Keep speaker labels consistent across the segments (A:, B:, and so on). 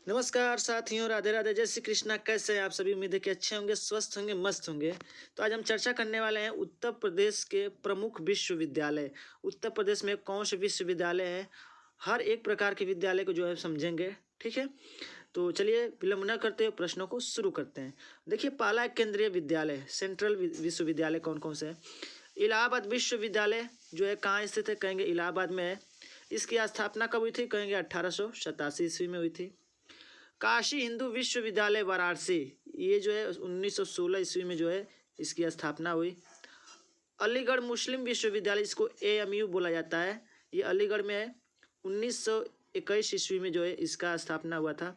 A: नमस्कार साथियों, राधे राधे, जय श्री कृष्णा। कैसे हैं आप सभी? उम्मीद है कि अच्छे होंगे, स्वस्थ होंगे, मस्त होंगे। तो आज हम चर्चा करने वाले हैं उत्तर प्रदेश के प्रमुख विश्वविद्यालय। उत्तर प्रदेश में कौन से विश्वविद्यालय हैं, हर एक प्रकार के विद्यालय को जो है समझेंगे। ठीक है, तो चलिए विलंब न करते हुए प्रश्नों को शुरू करते हैं। देखिए, पहला है केंद्रीय विद्यालय, सेंट्रल विश्वविद्यालय कौन कौन से हैं। इलाहाबाद विश्वविद्यालय जो है कहाँ स्थित है, कहेंगे इलाहाबाद में है। इसकी स्थापना कब हुई थी, कहेंगे 1887 ईस्वी में हुई थी। काशी हिंदू विश्वविद्यालय वाराणसी, ये जो है 1916 ईस्वी में जो है इसकी स्थापना हुई। अलीगढ़ मुस्लिम विश्वविद्यालय, इसको AMU बोला जाता है, ये अलीगढ़ में है। 1921 ईस्वी में जो है इसका स्थापना हुआ था।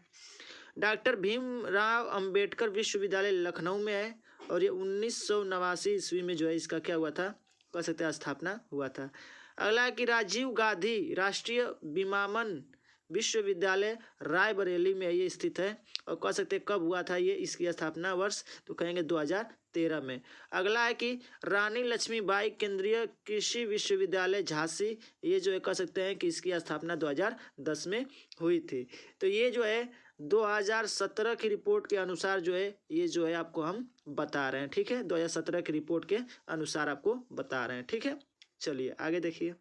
A: डॉक्टर भीमराव अंबेडकर विश्वविद्यालय लखनऊ में है और ये 1989 ईस्वी में जो है इसका क्या हुआ था, कह सकते हैं स्थापना हुआ था। अगला है कि राजीव गांधी राष्ट्रीय विमानन विश्वविद्यालय रायबरेली में ये स्थित है और कह सकते हैं कब हुआ था ये, इसकी स्थापना वर्ष तो कहेंगे 2013 में। अगला है कि रानी लक्ष्मीबाई केंद्रीय कृषि विश्वविद्यालय झांसी, ये जो है कह सकते हैं कि इसकी स्थापना 2010 में हुई थी। तो ये जो है 2017 की रिपोर्ट के अनुसार जो है ये जो है आपको हम बता रहे हैं। ठीक है, 2017 की रिपोर्ट के अनुसार आपको बता रहे हैं। ठीक है, चलिए आगे देखिए।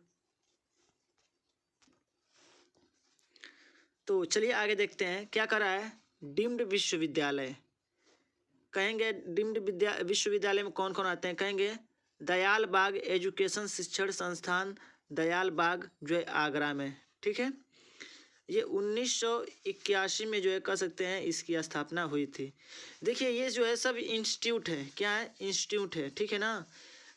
A: तो चलिए आगे देखते हैं क्या कर रहा है। डीम्ड विश्वविद्यालय, कहेंगे डीम्ड विश्वविद्यालय में कौन कौन आते हैं, कहेंगे दयाल बाग एजुकेशन शिक्षण संस्थान, दयाल बाग जो है आगरा में। ठीक है, ये 1981 में जो है कह सकते हैं इसकी स्थापना हुई थी। देखिए ये जो है सब इंस्टीट्यूट है, क्या है, इंस्टीट्यूट है। ठीक है ना,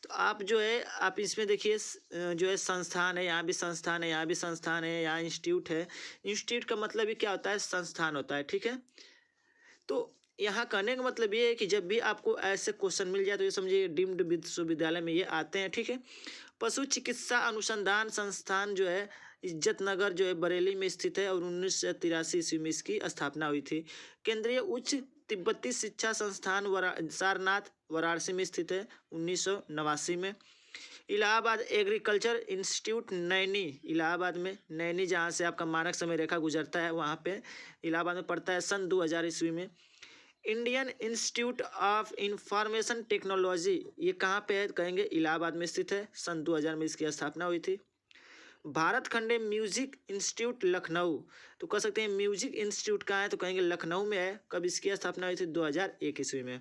A: तो आप जो है आप इसमें देखिए जो है संस्थान है, यहाँ भी संस्थान है, यहाँ भी संस्थान है, यहाँ इंस्टीट्यूट है। इंस्टीट्यूट का मतलब ही क्या होता है, संस्थान होता है। ठीक है, तो यहाँ कहने का मतलब ये है कि जब भी आपको ऐसे क्वेश्चन मिल जाए तो ये समझिए डीम्ड विश्वविद्यालय में ये आते हैं। ठीक है, पशु चिकित्सा अनुसंधान संस्थान जो है इज्जत नगर जो है बरेली में स्थित है और 1983 ईस्वी में इसकी स्थापना हुई थी। केंद्रीय उच्च तिब्बती शिक्षा संस्थान सारनाथ वाराणसी में स्थित है 1989 में। इलाहाबाद एग्रीकल्चर इंस्टीट्यूट नैनी, इलाहाबाद में नैनी जहाँ से आपका मानक समय रेखा गुजरता है वहाँ पे इलाहाबाद में पड़ता है, सन 2000 ईस्वी में। Indian institute of information technology, ये कहाँ पे है, कहेंगे इलाहाबाद में स्थित है, सन 2000 में इसकी स्थापना हुई थी। भारत खंडे म्यूजिक इंस्टीट्यूट लखनऊ, तो कह सकते हैं म्यूजिक इंस्टीट्यूट कहाँ है, तो कहेंगे लखनऊ में है। कब इसकी स्थापना हुई थी, 2001 ईस्वी में।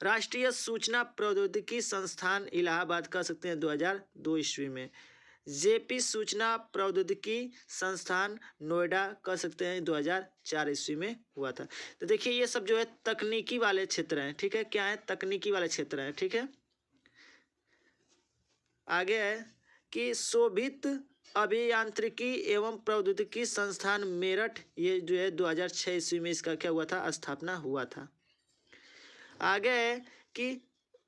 A: राष्ट्रीय सूचना प्रौद्योगिकी संस्थान इलाहाबाद, कह सकते हैं 2002 ईस्वी में। जेपी सूचना प्रौद्योगिकी संस्थान नोएडा, कह सकते हैं 2004 ईस्वी में हुआ था। तो देखिए ये सब जो है तकनीकी वाले क्षेत्र हैं। ठीक है, क्या है, तकनीकी वाले क्षेत्र हैं। ठीक है, आगे है कि शोभित अभियांत्रिकी एवं प्रौद्योगिकी संस्थान मेरठ, ये जो है 2006 ईस्वी में इसका क्या हुआ था, स्थापना हुआ था। आगे है कि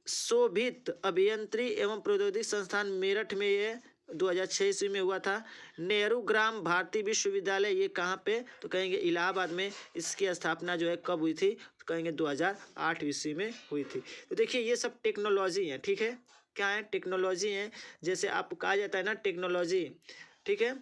A: शोभित अभियंत्री एवं प्रौद्योगिकी संस्थान मेरठ में ये 2006 ईस्वी में हुआ था। नेहरू ग्राम भारती विश्वविद्यालय, ये कहाँ पे, तो कहेंगे इलाहाबाद में। इसकी स्थापना जो है कब हुई थी, तो कहेंगे 2008 ईस्वी में हुई थी। तो देखिए ये सब टेक्नोलॉजी है। ठीक है, क्या है, टेक्नोलॉजी है, जैसे आपको कहा जाता है ना टेक्नोलॉजी। ठीक है,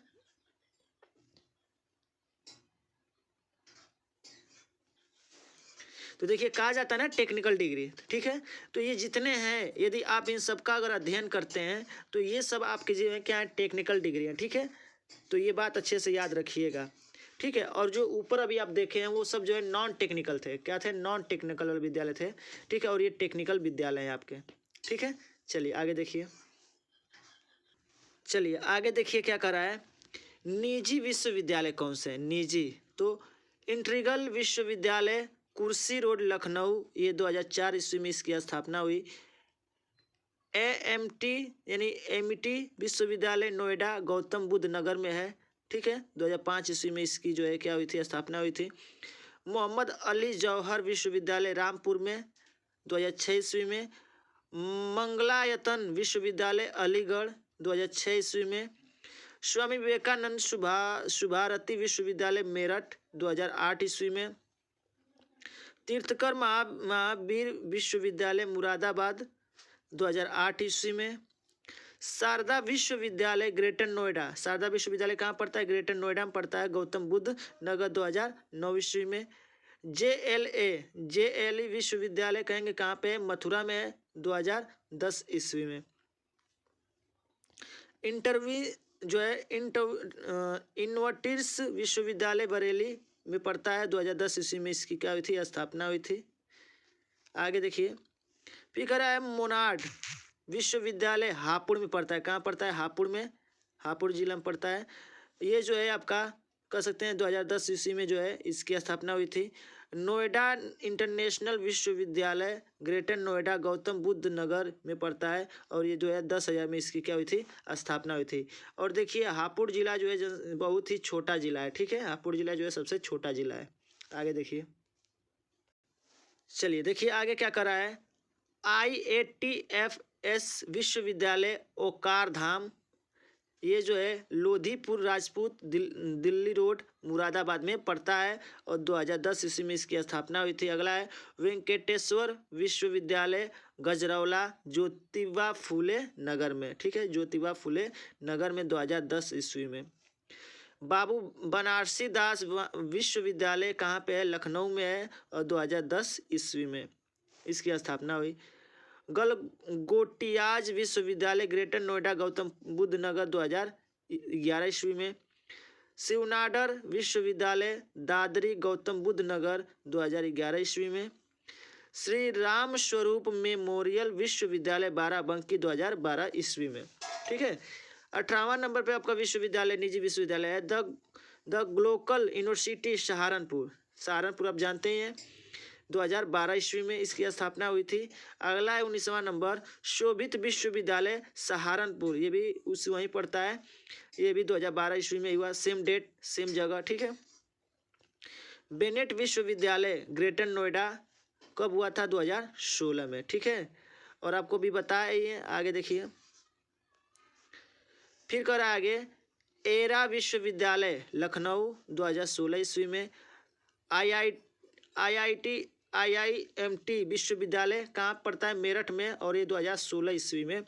A: तो देखिए कहा जाता है ना टेक्निकल डिग्री। ठीक है, तो ये जितने हैं यदि आप इन सब का अगर अध्ययन करते हैं तो ये सब आपके जीवन में क्या है, टेक्निकल डिग्री है। ठीक है, तो ये बात अच्छे से याद रखिएगा। ठीक है, और जो ऊपर अभी आप देखे हैं वो सब जो है नॉन टेक्निकल थे, क्या थे, नॉन टेक्निकल विद्यालय थे। ठीक है, और ये टेक्निकल विद्यालय हैं आपके। ठीक है, चलिए आगे देखिए। चलिए आगे देखिए क्या कर रहा है। निजी विश्वविद्यालय कौन से हैं, निजी, तो इंट्रीगल विश्वविद्यालय कुर्सी रोड लखनऊ, ये 2004 ईस्वी में इसकी स्थापना हुई। AMT यानी एमिटी विश्वविद्यालय नोएडा गौतम बुद्ध नगर में है। ठीक है, 2005 ईस्वी में इसकी जो है क्या हुई थी, स्थापना हुई थी। मोहम्मद अली जौहर विश्वविद्यालय रामपुर में 2006 ईस्वी में। मंगलायतन विश्वविद्यालय अलीगढ़ 2006 ईस्वी में। स्वामी विवेकानंद शुभारती विश्वविद्यालय मेरठ 2008 ईस्वी में। तीर्थकर महावीर विश्वविद्यालय मुरादाबाद 2008 ईस्वी में। शारदा विश्वविद्यालय ग्रेटर नोएडा, शारदा विश्वविद्यालय कहाँ पड़ता है? ग्रेटर नोएडा में पड़ता है, गौतम बुद्ध नगर 2009 ईस्वी में। JLE विश्वविद्यालय कहेंगे कहाँ पे? मथुरा में है, 2010 ईस्वी में। इंटरवी जो है इनवर्टिस विश्वविद्यालय बरेली में पड़ता है, 2010 ईस्वी में इसकी क्या हुई थी? स्थापना हुई थी। आगे देखिए, फिर कह रहा है मोनार्ड विश्वविद्यालय हापुड़ में पड़ता है, कहाँ पड़ता है? हापुड़ में, हापुड़ जिला में पड़ता है। ये जो है आपका कह सकते हैं 2010 ईस्वी में जो है इसकी स्थापना हुई थी। नोएडा इंटरनेशनल विश्वविद्यालय ग्रेटर नोएडा गौतम बुद्ध नगर में पड़ता है और ये 2010 में इसकी क्या हुई थी? स्थापना हुई थी। और देखिए हापुड़ जिला जो है बहुत ही छोटा जिला है, ठीक है, हापुड़ जिला जो है सबसे छोटा जिला है। आगे देखिए, चलिए देखिए आगे क्या कर रहा है। IATFS विश्वविद्यालय ओकार धाम, ये जो है लोधीपुर राजपूत दिल्ली रोड मुरादाबाद में पड़ता है और 2010 ईस्वी में इसकी स्थापना हुई थी। अगला है वेंकटेश्वर विश्वविद्यालय गजरौला ज्योतिबा फूले नगर में, ठीक है, ज्योतिबा फूले नगर में 2010 ईस्वी में। बाबू बनारसी दास विश्वविद्यालय कहाँ पे है? लखनऊ में है और 2010 ईस्वी में इसकी स्थापना हुई। गलगोटियाज विश्वविद्यालय ग्रेटर नोएडा गौतम बुद्ध नगर 2011 ईस्वी में। शिवनाडर विश्वविद्यालय दादरी गौतम बुद्ध नगर 2011 ईस्वी में। श्री राम स्वरूप मेमोरियल विश्वविद्यालय बाराबंकी 2012 ईस्वी में, ठीक है। 18वां नंबर पे आपका विश्वविद्यालय निजी विश्वविद्यालय है the global university Saharanpur, Saharanpur आप जानते ही हैं, 2012 ईस्वी में इसकी स्थापना हुई थी। अगला है 19वां नंबर शोभित विश्वविद्यालय सहारनपुर, ये भी उस वहीं पड़ता है, ये भी 2012 ईस्वी में हुआ, सेम डेट सेम जगह, ठीक है। बेनेट विश्वविद्यालय ग्रेटर नोएडा कब हुआ था? 2016 में, ठीक है। और आपको भी बताया ये, आगे देखिए फिर कर आगे एरा विश्वविद्यालय लखनऊ 2016 ईस्वी में। IIMT विश्वविद्यालय कहाँ पड़ता है? मेरठ में और ये 2016 ईस्वी में।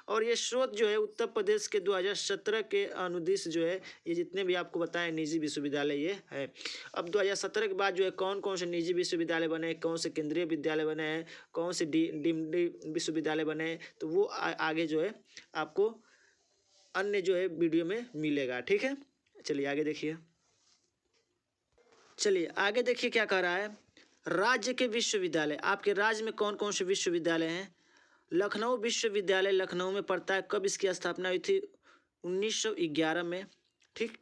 A: और ये स्रोत जो है उत्तर प्रदेश के 2017 के अनुदेश जो है, ये जितने भी आपको बताएं निजी विश्वविद्यालय ये है। अब 2017 के बाद जो है कौन कौन से निजी विश्वविद्यालय बने, कौन से केंद्रीय विद्यालय बने हैं, कौन से डीम्ड विश्वविद्यालय बने हैं, तो वो आगे जो है आपको अन्य जो है वीडियो में मिलेगा, ठीक है। चलिए आगे देखिए, चलिए आगे देखिए क्या कह रहा है। राज्य के विश्वविद्यालय, आपके राज्य में कौन कौन से विश्वविद्यालय हैं? लखनऊ विश्वविद्यालय लखनऊ में पड़ता है, कब इसकी स्थापना हुई थी? 1911 में, ठीक।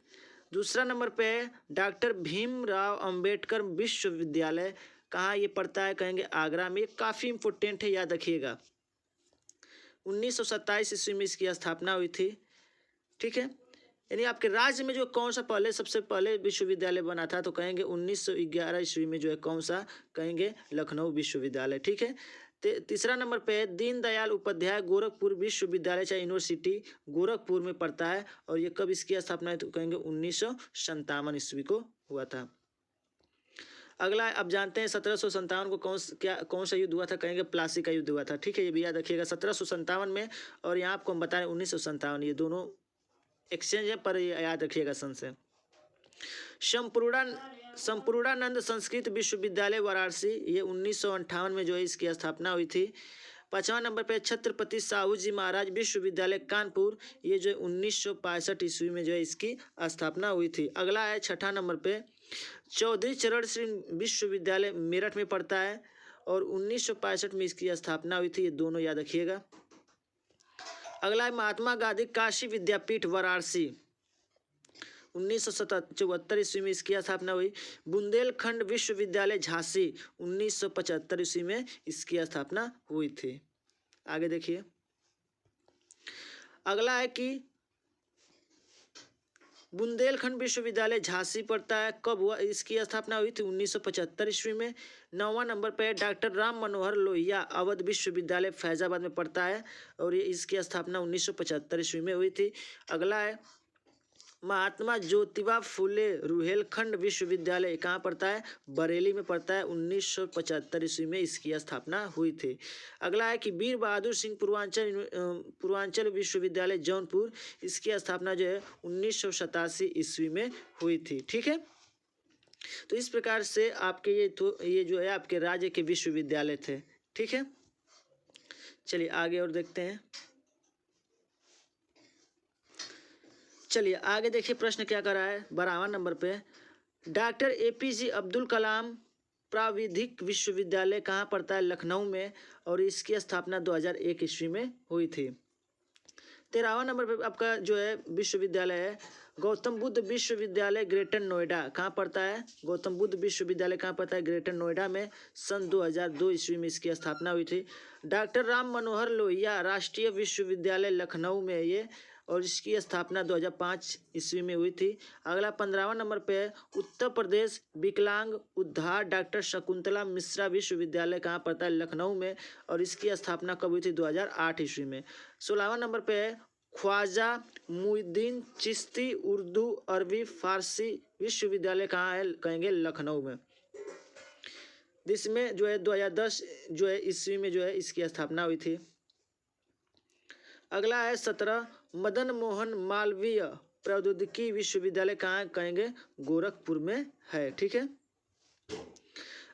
A: दूसरा नंबर पे है डॉक्टर भीमराव अंबेडकर विश्वविद्यालय, कहाँ ये पड़ता है? कहेंगे आगरा में, काफ़ी इंपॉर्टेंट है, याद रखिएगा। 1927 ईस्वी में इसकी स्थापना हुई थी, ठीक है। यानी आपके राज्य में जो कौन सा पहले सबसे पहले विश्वविद्यालय बना था, तो कहेंगे 1911 ईस्वी में जो है कौन सा? कहेंगे लखनऊ विश्वविद्यालय, ठीक है। तीसरा नंबर पे है दीनदयाल उपाध्याय गोरखपुर विश्वविद्यालय चाहे यूनिवर्सिटी गोरखपुर में पड़ता है और ये कब इसकी स्थापना है? तो कहेंगे 1957 ईस्वी को हुआ था। अगला अब जानते हैं 1757 को कौन सा युद्ध हुआ था? कहेंगे प्लासी का युद्ध हुआ था, ठीक है, ये भी याद रखिएगा 1757 में। और यहाँ आपको हम बता रहे हैं 1957, ये दोनों एक्सचेंज है पर याद रखिएगा सन से। संपूर्णानंद संस्कृत विश्वविद्यालय वाराणसी, ये 1958 में जो है इसकी स्थापना हुई थी। 5वां नंबर पे छत्रपति साहू जी महाराज विश्वविद्यालय कानपुर, ये जो है 1965 ईस्वी में जो है इसकी स्थापना हुई थी। अगला है 6ठा नंबर पे चौधरी चरण सिंह विश्वविद्यालय मेरठ में पड़ता है और 1965 में इसकी स्थापना हुई थी, ये दोनों याद रखिएगा। अगला है महात्मा गांधी काशी विद्यापीठ वाराणसी, 1974 ईस्वी में इसकी स्थापना हुई। बुंदेलखंड विश्वविद्यालय झांसी, 1975 ईस्वी में इसकी स्थापना हुई थी। आगे देखिए, अगला है कि बुंदेलखंड विश्वविद्यालय झांसी पड़ता है, कब हुआ? इसकी स्थापना हुई थी 1975 ईस्वी में। 9वां नंबर पे डॉक्टर राम मनोहर लोहिया अवध विश्वविद्यालय फैजाबाद में पड़ता है और ये इसकी स्थापना 1975 ईस्वी में हुई थी। अगला है महात्मा ज्योतिबा फुले रुहेलखंड विश्वविद्यालय कहाँ पड़ता है? बरेली में पड़ता है। 1975 ईस्वी में इसकी स्थापना हुई थी। अगला है कि वीर बहादुर सिंह पूर्वांचल विश्वविद्यालय जौनपुर, इसकी स्थापना जो है 1987 ईस्वी में हुई थी। ठीक है, तो इस प्रकार से आपके ये जो है आपके राज्य के विश्वविद्यालय थे। ठीक है, चलिए आगे और देखते हैं। चलिए आगे देखिए प्रश्न क्या कर रहा है 12वां नंबर पे। डॉक्टर APJ अब्दुल कलाम प्राविधिक विश्वविद्यालय कहाँ पड़ता है? लखनऊ में, और इसकी स्थापना 2001 ईस्वी में हुई थी। 13वां नंबर पे आपका जो है विश्वविद्यालय है गौतम बुद्ध विश्वविद्यालय ग्रेटर नोएडा, कहाँ पड़ता है? गौतम बुद्ध विश्वविद्यालय कहाँ पड़ता है? ग्रेटर नोएडा में। सन 2002 ईस्वी में इसकी स्थापना हुई थी। डॉक्टर राम मनोहर लोहिया राष्ट्रीय विश्वविद्यालय लखनऊ में ये, और इसकी स्थापना 2005 ईस्वी में हुई थी। अगला 15वां नंबर पे है उत्तर प्रदेश विकलांग उद्धार डॉक्टर शकुंतला मिश्रा विश्वविद्यालय कहाँ पड़ता है? लखनऊ में, और इसकी स्थापना कब हुई थी? 2008 ईस्वी में। 16वां नंबर पे है ख्वाजा मुइनुद्दीन चिश्ती उर्दू अरबी फारसी विश्वविद्यालय कहाँ है? कहेंगे लखनऊ में। जिसमें जो है 2010 जो है ईस्वी में जो है इसकी स्थापना हुई थी। अगला है 17 मदन मोहन मालवीय प्रौद्योगिकी विश्वविद्यालय कहाँ है? कहेंगे गोरखपुर में है। ठीक है,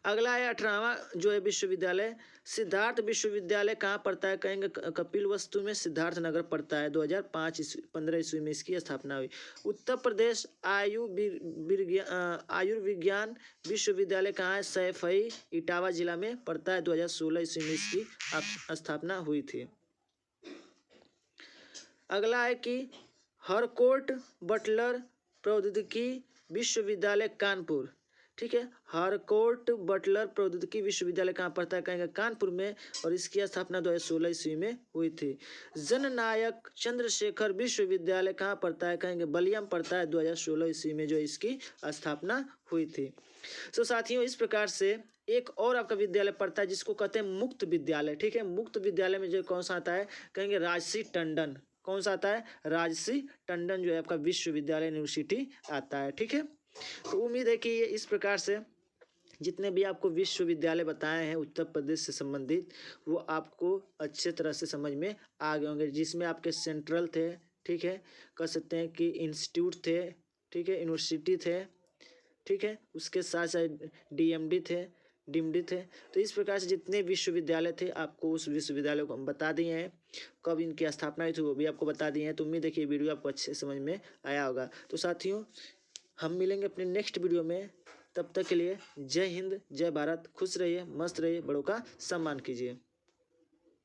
A: अगला है 18वां जो है विश्वविद्यालय सिद्धार्थ विश्वविद्यालय कहाँ पड़ता है? कहेंगे कपिलवस्तु में, सिद्धार्थ नगर पड़ता है। 2015 ईस्वी में इसकी स्थापना हुई। उत्तर प्रदेश आयुर्विज्ञान विश्वविद्यालय कहाँ है? सैफई इटावा जिला में पड़ता है। 2016 ईस्वी में इसकी स्थापना हुई थी। अगला है कि हरकोर्ट बटलर प्रौद्योगिकी विश्वविद्यालय कानपुर। ठीक है, हरकोर्ट बटलर प्रौद्योगिकी विश्वविद्यालय कहाँ पड़ता है? कहेंगे कानपुर में, और इसकी स्थापना 2016 ईस्वी में हुई थी। जननायक चंद्रशेखर विश्वविद्यालय कहाँ पड़ता है? कहेंगे बलिया में पड़ता है। 2016 ईस्वी में जो इसकी स्थापना हुई थी। तो साथियों इस प्रकार से एक और आपका विद्यालय पड़ता है जिसको कहते हैं मुक्त विद्यालय। ठीक है, मुक्त विद्यालय में जो कौन सा आता है? कहेंगे राजसी टंडन। कौन सा आता है? राजसी टंडन जो है आपका विश्वविद्यालय यूनिवर्सिटी आता है। ठीक है, तो उम्मीद है कि ये इस प्रकार से जितने भी आपको विश्वविद्यालय बताए हैं उत्तर प्रदेश से संबंधित वो आपको अच्छे तरह से समझ में आ गए होंगे। जिसमें आपके सेंट्रल थे, ठीक है, कह सकते हैं कि इंस्टीट्यूट थे, ठीक है, यूनिवर्सिटी थे, ठीक है, उसके साथ साथ DMD थे, डिम्डी थे। तो इस प्रकार से जितने विश्वविद्यालय थे आपको उस विश्वविद्यालय को हम बता दिए हैं, कब इनकी स्थापना हुई थी वो भी आपको बता दिए हैं। तो उम्मीद है कि ये वीडियो आपको अच्छे समझ में आया होगा। तो साथियों हम मिलेंगे अपने नेक्स्ट वीडियो में, तब तक के लिए जय हिंद, जय भारत, खुश रहिए, मस्त रहिए, बड़ों का सम्मान कीजिए।